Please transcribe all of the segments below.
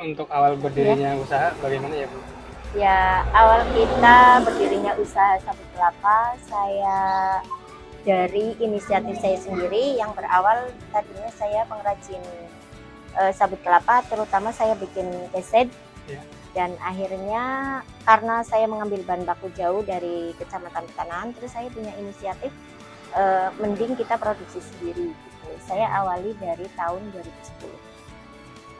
Untuk awal berdirinya usaha bagaimana ya Bu? Ya, awal kita berdirinya usaha sabut kelapa, saya dari inisiatif saya sendiri yang berawal tadinya saya pengrajin sabut kelapa, terutama saya bikin keset. Ya. Dan akhirnya karena saya mengambil bahan baku jauh dari Kecamatan Petanahan, terus saya punya inisiatif mending kita produksi sendiri gitu. Saya awali dari tahun 2010.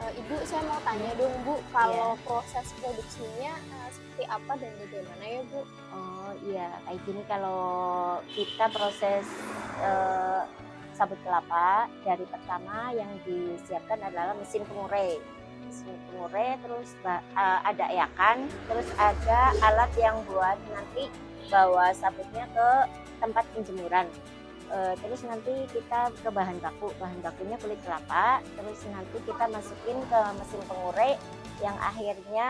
Ibu, saya mau tanya dong Bu, kalau proses produksinya seperti apa dan bagaimana ya Bu? Oh iya, kayak gini kalau kita proses sabut kelapa, dari pertama yang disiapkan adalah mesin pengurai. Mesin pengurai, terus ada yakan, terus ada alat yang buat nanti bawa sabutnya ke tempat penjemuran. Terus nanti kita ke bahan bakunya kulit kelapa, terus nanti kita masukin ke mesin pengurai yang akhirnya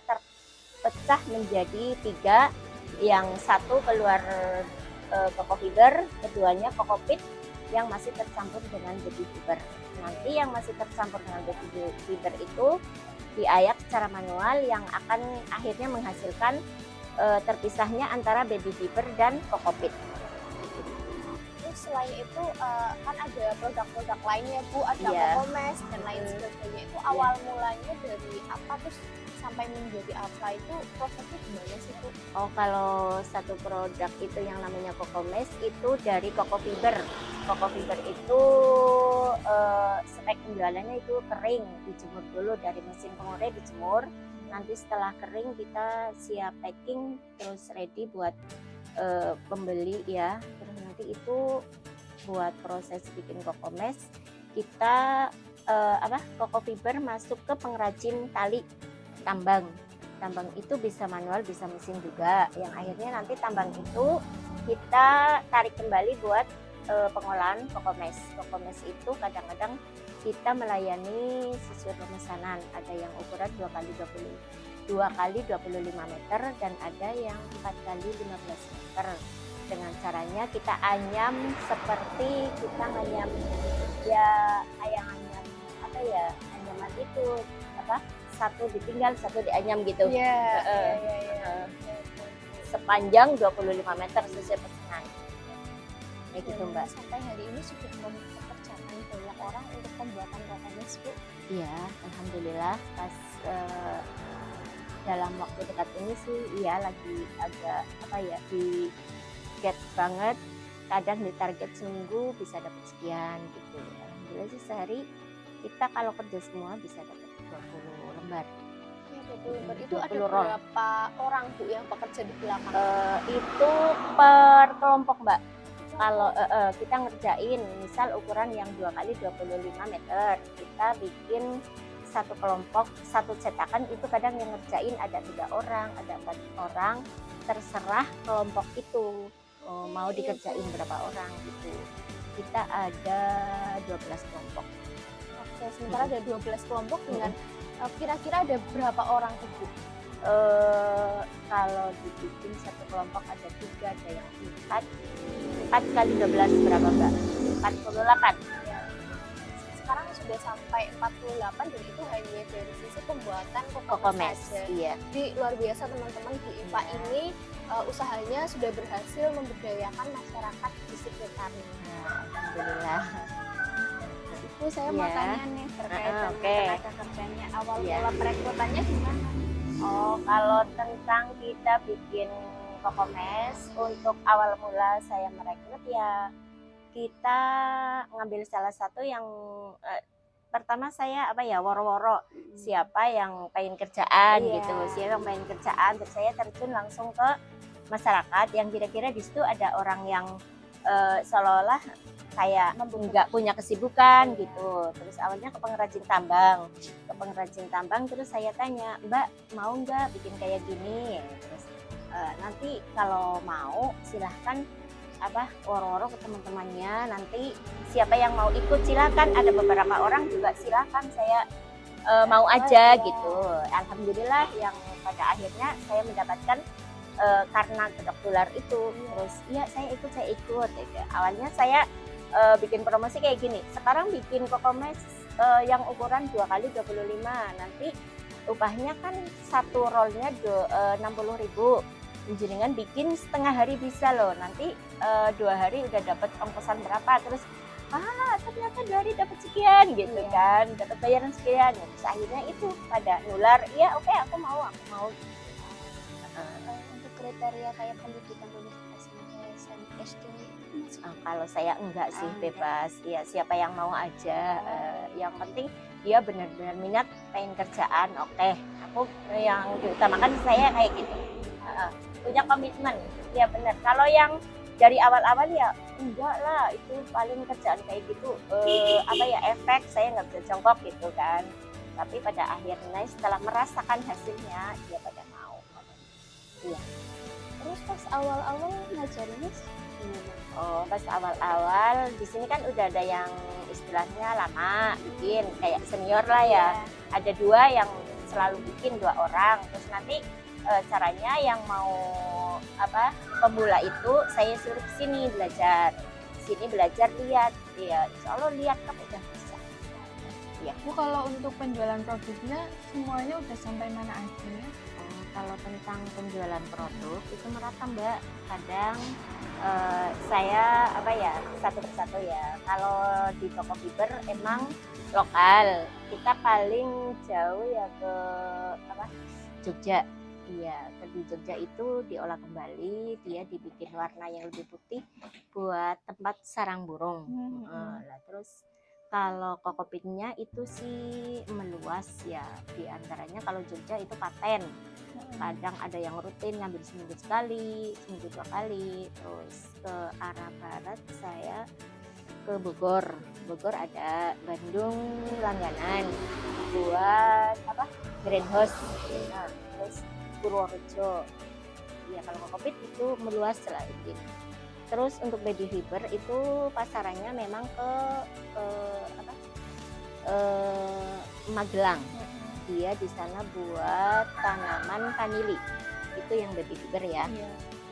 terpecah menjadi 3, yang satu keluar coco fiber, keduanya kokopit yang masih tercampur dengan baby fiber. Nanti yang masih tercampur dengan baby fiber itu diayak secara manual yang akan akhirnya menghasilkan terpisahnya antara baby fiber dan kokopit. Selain itu kan ada produk-produk lainnya Bu, ada Kokomes dan lain sebagainya. Itu awal mulanya dari apa, terus sampai menjadi apa, itu prosesnya gimana sih Bu? Oh, kalau satu produk itu yang namanya Kokomes itu dari Coco Fiber. Coco Fiber itu spek penjualannya itu kering, dijemur dulu dari mesin pengurai, dijemur. Nanti setelah kering kita siap packing, terus ready buat pembeli ya. Terus nanti itu buat proses bikin Kokomes, kita Coco Fiber masuk ke pengrajin tali tambang. Tambang itu bisa manual, bisa mesin juga. Yang akhirnya nanti tambang itu kita tarik kembali buat pengolahan Kokomes. Kokomes itu kadang-kadang kita melayani sesuai pemesanan. Ada yang ukuran 2 kali 25 meter dan ada yang 4 kali 15 meter. Dengan caranya kita anyam seperti kita nganyam ya, kayak anyam apa ya, anyaman itu apa, satu ditinggal satu dianyam gitu. Sepanjang 25 meter sesuai pesanan. Kayak gitu Mbak. Sampai hari ini sudah mempekerjakan banyak orang untuk pembuatan Kokomes Bu? Iya, alhamdulillah pas dalam waktu dekat ini sih iya lagi agak apa ya, di get banget, kadang di target seminggu bisa dapat sekian gitu. Alhamdulillah sih sehari kita kalau kerja semua bisa dapat 20 lembar. Ya, 20 lembar. Itu ada berapa orang Bu yang bekerja di belakang? Itu per kelompok Mbak. Kalau kita ngerjain misal ukuran yang 2 kali 25 meter, kita bikin satu kelompok, satu cetakan itu kadang yang ngerjain ada 3 orang, ada 4 orang, terserah kelompok itu mau dikerjain berapa orang gitu. Kita ada 12 kelompok. Oke, sementara ada 12 kelompok dengan kira-kira ada berapa orang tuh Bu? Kalau dibikin satu kelompok ada 3, ada yang 4 kali 12 berapa Mbak? 48. Sekarang sudah sampai 48 dan itu hanya dari sisi pembuatan Kokomes saja. Iya. Jadi luar biasa teman-teman, di IPA ini usahanya sudah berhasil memberdayakan masyarakat di sekitarnya. Alhamdulillah. Ibu, saya mau tanya nih terkait dengan tenaga kerjanya, awal mula perekrutannya gimana? Oh, kalau tentang kita bikin Kokomes, untuk awal mula saya merekrut ya kita ngambil salah satu yang pertama saya woro-woro siapa yang pengen kerjaan gitu, siapa yang pengen kerjaan, terus saya terjun langsung ke masyarakat yang kira-kira di situ ada orang yang seolah-olah kayak nggak punya kesibukan gitu. Terus awalnya ke pengrajin tambang, terus saya tanya, Mbak mau nggak bikin kayak gini? Terus nanti kalau mau silahkan woro-woro ke teman-temannya, nanti siapa yang mau ikut silakan, ada beberapa orang juga silakan, saya mau aja gitu. Alhamdulillah yang pada akhirnya saya mendapatkan karena kedok tular itu. Terus iya saya ikut gitu. Awalnya saya bikin promosi kayak gini, sekarang bikin Kokomes yang ukuran 2 kali 25, nanti upahnya kan satu rollnya 60.000. Jenengan bikin setengah hari bisa loh, nanti 2 hari udah dapat ongkosan berapa, terus ternyata 2 hari dapat sekian gitu kan, dapat bayaran sekian. Ya, terus akhirnya itu pada nular, iya oke, aku mau. Untuk kriteria kayak pendidikan universitas S2 itu masuk. Kalau saya enggak sih, bebas ya, siapa yang mau aja. Yang penting dia benar-benar minat pengen kerjaan, oke. Aku yang diutamakan saya kayak gitu, punya komitmen ya benar. Kalau yang dari awal-awal ya enggak lah, itu paling kerjaan kayak gitu efek saya nggak bisa jongkok gitu kan. Tapi pada akhirnya setelah merasakan hasilnya dia pada mau. Iya. Terus pas awal-awal ngajarinnya gimana? Oh, pas awal-awal di sini kan udah ada yang istilahnya lama bikin, kayak senior lah ya. Ada 2 yang selalu bikin, 2 orang. Terus nanti caranya yang mau pemula itu saya suruh sini belajar. Sini belajar lihat. Ya, insya Allah lihat kamu udah bisa. Ya. Bu, kalau untuk penjualan produknya semuanya udah sampai mana aja ya? Kalau tentang penjualan produk itu merata Mbak, kadang saya satu persatu ya. Kalau di toko fiber emang lokal, kita paling jauh ya ke Jogja. Iya, di Jogja itu diolah kembali, dia dibikin warna yang lebih putih buat tempat sarang burung. Lah terus kalau kokopitnya itu sih meluas ya, diantaranya kalau Jogja itu paten. Kadang ada yang rutin ngambil seminggu sekali, seminggu 2 kali. Terus ke arah barat saya ke Bogor. Bogor ada, Bandung langganan buat greenhouse. Nah, terus Purworejo. Ya kalau kokopit itu meluas selain. Terus untuk baby fiber itu pasarannya memang ke Magelang. Dia di sana buat tanaman vanili, itu yang baby fiber ya.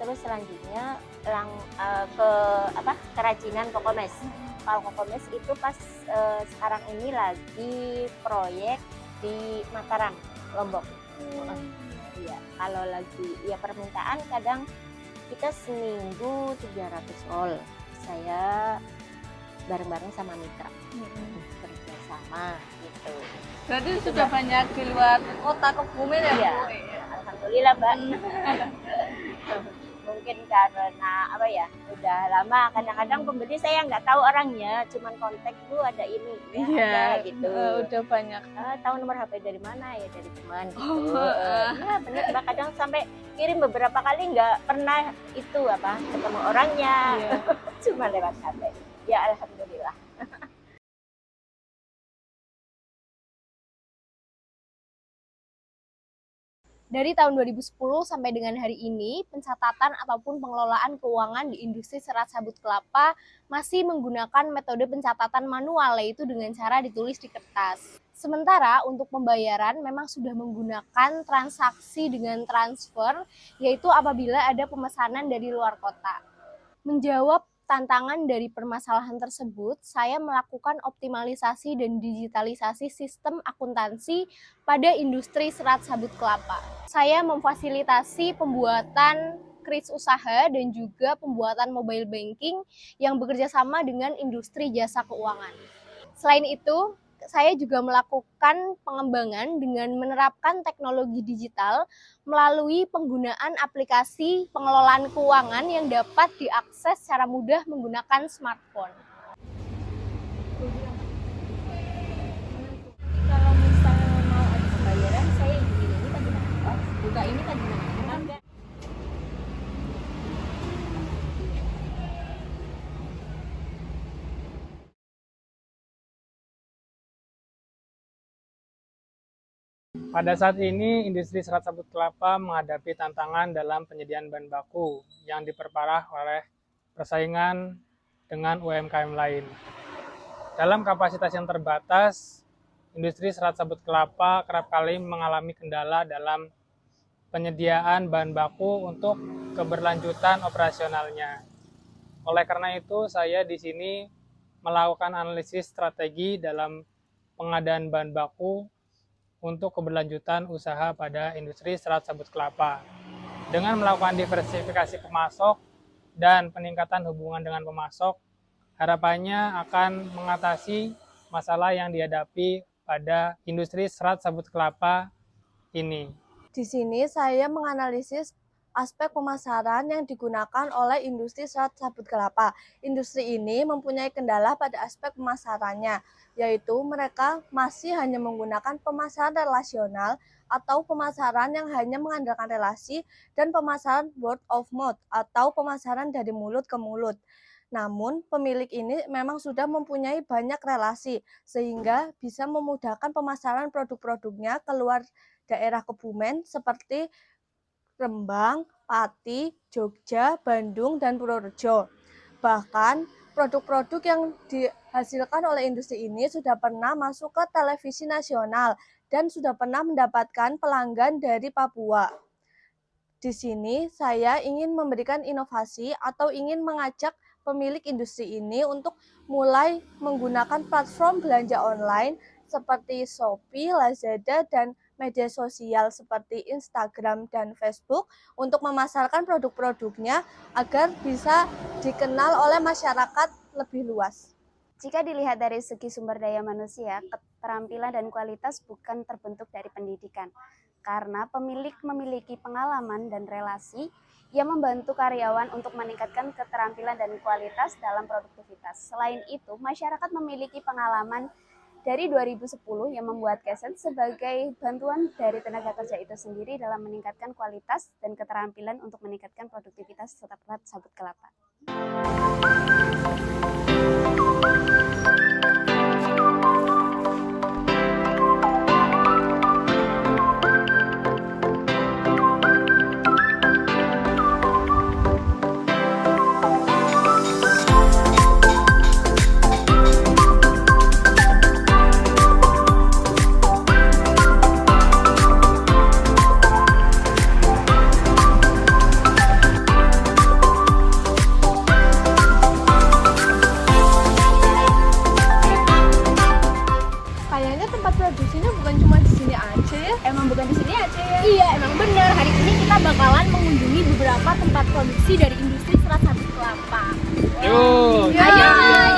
Terus selanjutnya ke kerajinan kokomes. Kalau kokomes itu pas sekarang ini lagi proyek di Mataram, Lombok. Iya, kalau lagi ya permintaan kadang kita seminggu 300 roll. Saya bareng-bareng sama mitra kerja sama gitu. Berarti sudah banyak di luar kota Kebumen ya, Iya. Bu? Alhamdulillah Mbak. Mungkin karena udah lama, kadang-kadang pembeli saya nggak tahu orangnya, cuman kontak Bu ada ini ada gitu. Udah banyak. Tahu nomor HP dari mana ya, dari teman gitu. Iya benar Mbak, kadang sampai kirim beberapa kali nggak pernah itu ketemu orangnya. Cuma lewat HP. Ya alhamdulillah. Dari tahun 2010 sampai dengan hari ini, pencatatan ataupun pengelolaan keuangan di industri serat sabut kelapa masih menggunakan metode pencatatan manual, yaitu dengan cara ditulis di kertas. Sementara untuk pembayaran memang sudah menggunakan transaksi dengan transfer, yaitu apabila ada pemesanan dari luar kota. Menjawab tantangan dari permasalahan tersebut, saya melakukan optimalisasi dan digitalisasi sistem akuntansi pada industri serat sabut kelapa. Saya memfasilitasi pembuatan kris usaha dan juga pembuatan mobile banking yang bekerja sama dengan industri jasa keuangan. Selain itu, saya juga melakukan pengembangan dengan menerapkan teknologi digital melalui penggunaan aplikasi pengelolaan keuangan yang dapat diakses secara mudah menggunakan smartphone. Kalau misalnya mau ada pembayaran, saya ini kan gimana? Buka ini kan gimana? Pada saat ini, industri serat sabut kelapa menghadapi tantangan dalam penyediaan bahan baku yang diperparah oleh persaingan dengan UMKM lain. Dalam kapasitas yang terbatas, industri serat sabut kelapa kerap kali mengalami kendala dalam penyediaan bahan baku untuk keberlanjutan operasionalnya. Oleh karena itu, saya di sini melakukan analisis strategi dalam pengadaan bahan baku untuk keberlanjutan usaha pada industri serat sabut kelapa. Dengan melakukan diversifikasi pemasok dan peningkatan hubungan dengan pemasok, harapannya akan mengatasi masalah yang dihadapi pada industri serat sabut kelapa ini. Di sini saya menganalisis aspek pemasaran yang digunakan oleh industri serat sabut kelapa. Industri ini mempunyai kendala pada aspek pemasarannya, yaitu mereka masih hanya menggunakan pemasaran relasional atau pemasaran yang hanya mengandalkan relasi dan pemasaran word of mouth atau pemasaran dari mulut ke mulut. Namun, pemilik ini memang sudah mempunyai banyak relasi sehingga bisa memudahkan pemasaran produk-produknya keluar daerah Kebumen seperti Rembang, Pati, Jogja, Bandung, dan Purworejo. Bahkan, produk-produk yang dihasilkan oleh industri ini sudah pernah masuk ke televisi nasional dan sudah pernah mendapatkan pelanggan dari Papua. Di sini, saya ingin memberikan inovasi atau ingin mengajak pemilik industri ini untuk mulai menggunakan platform belanja online seperti Shopee, Lazada, dan media sosial seperti Instagram dan Facebook untuk memasarkan produk-produknya agar bisa dikenal oleh masyarakat lebih luas. Jika dilihat dari segi sumber daya manusia, keterampilan dan kualitas bukan terbentuk dari pendidikan, karena pemilik memiliki pengalaman dan relasi yang membantu karyawan untuk meningkatkan keterampilan dan kualitas dalam produktivitas. Selain itu, masyarakat memiliki pengalaman dari 2010 yang membuat Keset sebagai bantuan dari tenaga kerja itu sendiri dalam meningkatkan kualitas dan keterampilan untuk meningkatkan produktivitas serat sabut kelapa. Iya, emang bener. Hari ini kita bakalan mengunjungi beberapa tempat produksi dari industri serat sabut kelapa. Yuk, Ayo,